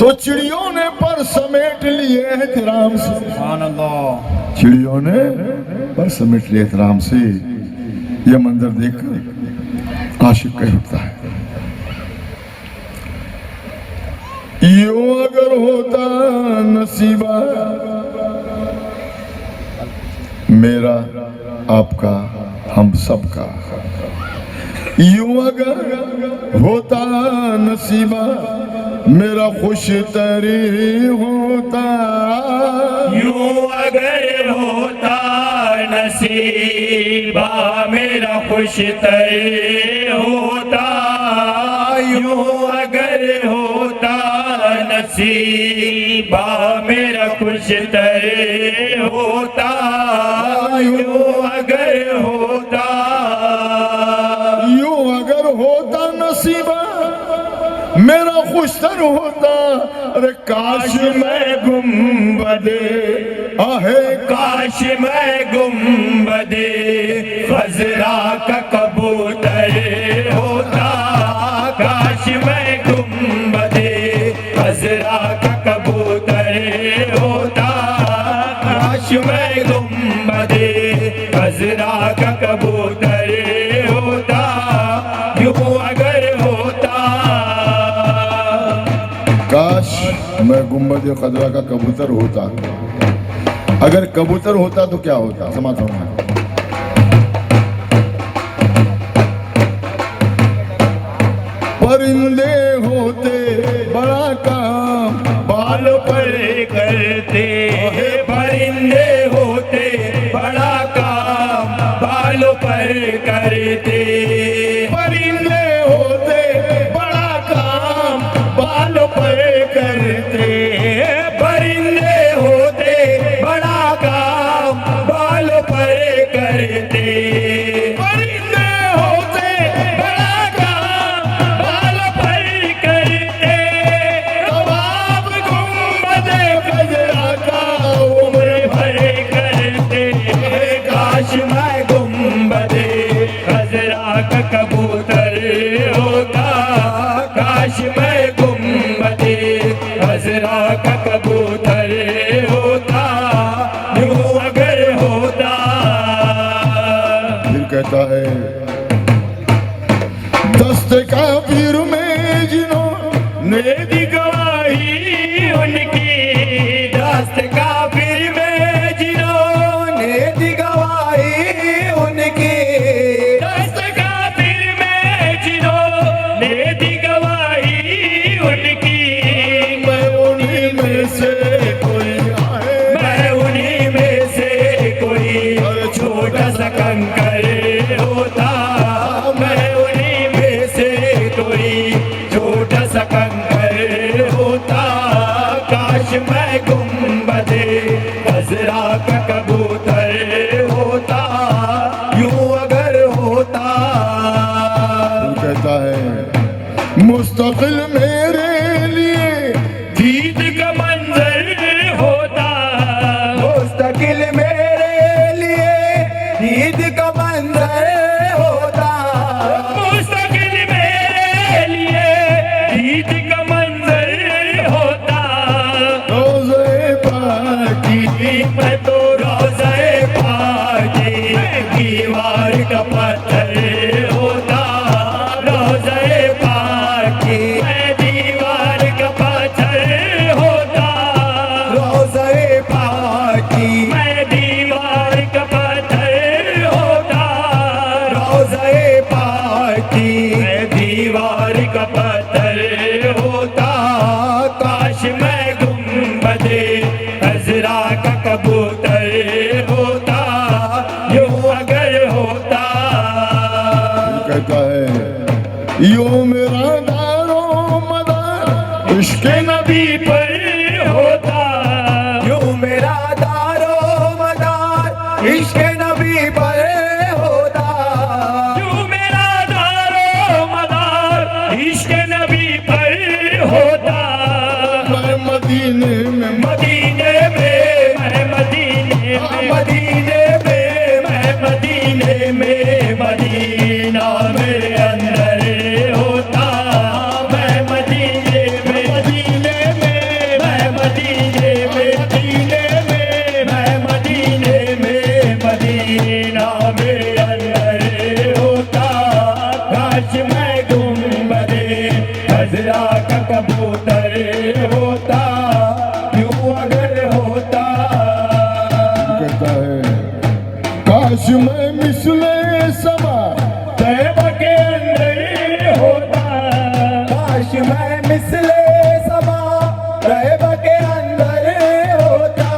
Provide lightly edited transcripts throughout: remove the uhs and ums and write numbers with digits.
तो चिड़ियों ने पर समेट लिए एहतराम से, सुभान अल्लाह। चिड़ियों ने पर समेट लिए एहतराम से। यह मंजर देखकर आशिक कह उठता है, यूं अगर होता नसीबा मेरा आपका हम सबका, यूं अगर होता नसीबा मेरा खुश तरी होता, यूं अगर होता नसीबा मेरा खुश तरी होता, यूं अगर होता नसीबा मेरा खुश तरी होता, यूं अगर होता, यूं अगर होता नसीबा मेरा खुशतर होता। अरे काश मैं गुंबदे आहे, काश मैं गुंबदे खजरा का कबूतर होता, काश मैं गुंबदे खजरा का कबूतर होता, काश मैं गुंबदे खजरा का कबूतर होता, यूं अगर होता। काश मैं गुंबद खजरा का कबूतर होता। अगर कबूतर होता तो क्या होता, समाता हूं। परिंदे होते बड़ा काम बाल पर करते, परिंदे होते बड़ा काम बालों पर करते, परिंदे होते बड़ा काम बालों पर करते, परिंदे होते बड़ा काम बालों पर करते, परिंदे होते बड़ा काम बालों पर करते, कबाब गुंबदे खजरा का उम्र भर करते। काश मैं गुंबदे खजरा का कबूतर होता, काश मैं गुंबदे खजरा का कबूतर होता, यूं अगर होता। फिर कहता है, दस्त का पीर में जिन्होंने दी गवाही उनकी, दस्त का फिर में जिन्होंने दी गवाही उनकी, दस्त का फिर में जिन्होंने दी गवाही उनकी, मैं उन्हीं में से कोई आए, मैं उन्हीं में से कोई छोटा सा कंकर होता, मैं उन्हीं में से कोई छोटा सा कंकर होता, काश मैं गुंबदे खजरा का कबूतर होता, यूं अगर होता। कहता है, मुस्तकिल मेरे लिए गीत का मंजर होता, मुस्तकिल मेरे लिए गीत का मंजर होता, मुस्तकिल मेरे लिए गीत का मंजर होता, रोज़े पाकी मैं तो रोज़े पाकी दीवार का पत्थर होता, रोज़े पाकी मैं दीवार का पत्थर होता, रोज़े पाकी मैं दीवार का पत्थर होता, रोज़े पाकी मैं दीवार का पत्थर होता, काश मैं गुंबदे खजरा का कबूतर होता, यूं अगर होता। कहता है, यो मेरा दारो मदार इश्क नबी पर होता, यूं मेरा दारो मदार इश्क नबी पर होता, यूं मेरा दारो मदार इश्क नबी पर होता, मैं मदीने में मदीने में मैं मदीने में मदीने में मैं मदीने में मदीना मेरे अंदर होता, मैं मदीने में खजरा का कबूतर होता, यूं अगर होता। कहता है काश मैं मिसले समा तैबा के अंदर होता, काश मैं मिसले समा तैबा के अंदर होता।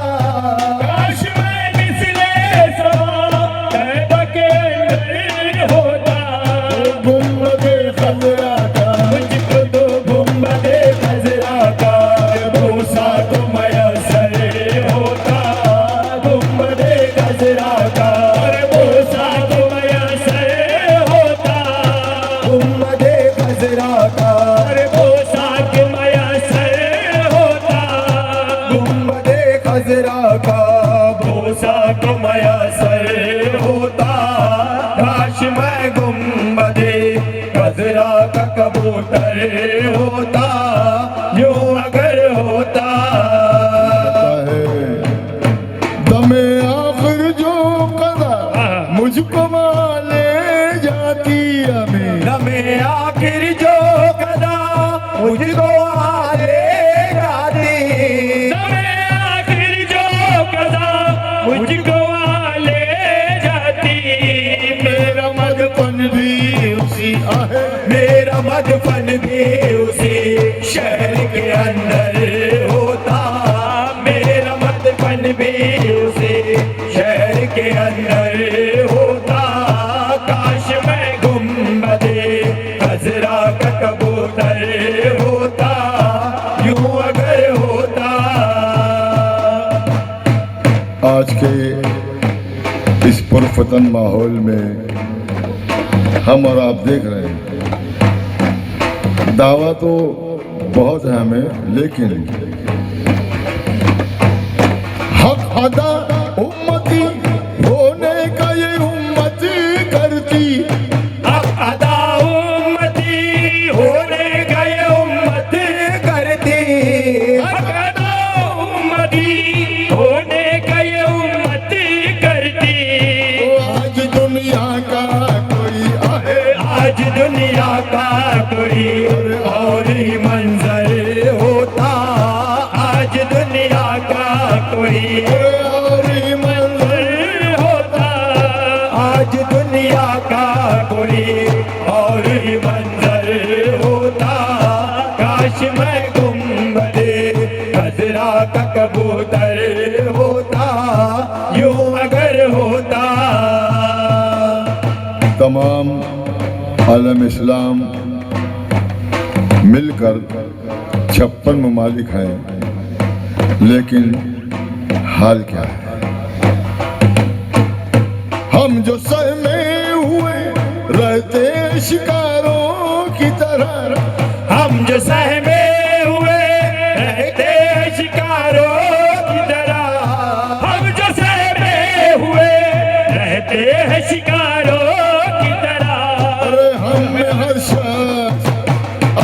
काश मैं मिसले समा तैबा के अंदर होता। गुम्बदे खजरा का मुझको तो गुम्बदे खजरा का भूसा तो मयसर होता, गुम्बदे खजरा का भूसा तो मयसर होता। गुम्बदे खजरा का भूसा के मयसर होता, गुम्बदे खजरा का भूसा तो मयसर होता। काश मैं गुम्बदे खजरा का कबूतर होता, यूं अगर होता। कहता है दमे आखिर जो कदा मुझको माले जाती हमें। नमे आखिर जो कदा मुझको आले जाती। समय आखिर जो कदा मुझको ले जाती। मेरा मदफन भी उसी आहे, मेरा मदफन भी उसी शहर के अंदर होता, मेरा मदफन भी उसी शहर के अंदर होता। काश मैं गुम्बदे खजरा का कबूतर होता, यूं अगर होता। आज के इस पुरफतन माहौल में हम और आप देख रहे हैं, दावा तो बहुत है हमें, लेकिन हक अदा उम्मती होने का ये उम्मत करती। अब अदा उम्मती होने गए उम्मत करती। अब अदा उम्मती होने गए उम्मत करती। तो आज दुनिया का कोई आहे, आज दुनिया का कोई और ही मंजर होता, आज दुनिया का कोई और ही मंजर होता। आज दुनिया का कोई और ही मंजर होता। काश मैं गुम्बदे खजरा का कबूतर होता, यूं अगर होता। तमाम आलम इस्लाम मिलकर 56 ममालिक हैं, लेकिन हाल क्या है? हम जो सहमे हुए रहते शिकारों की तरह। हम जो सहमे हुए रहते शिकारों की तरह। हम जो सहमे हुए रहते हैं शिकारों की तरह। अरे हम में हर शख्स,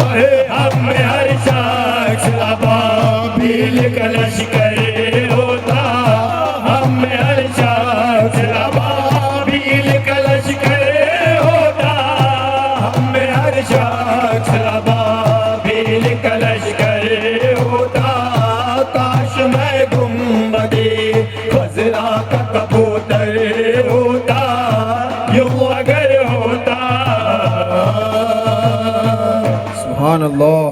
अरे हम में हर शख्स अबाबिल का लश्कर होता। हम में हर शख्स अबाबिल का लश्कर होता। हम में हर शख्स अबाबिल का लश्कर होता। काश मैं गुम्बदे खजरा का कबूतर होता, यूं अगर होता। सुभान अल्लाह।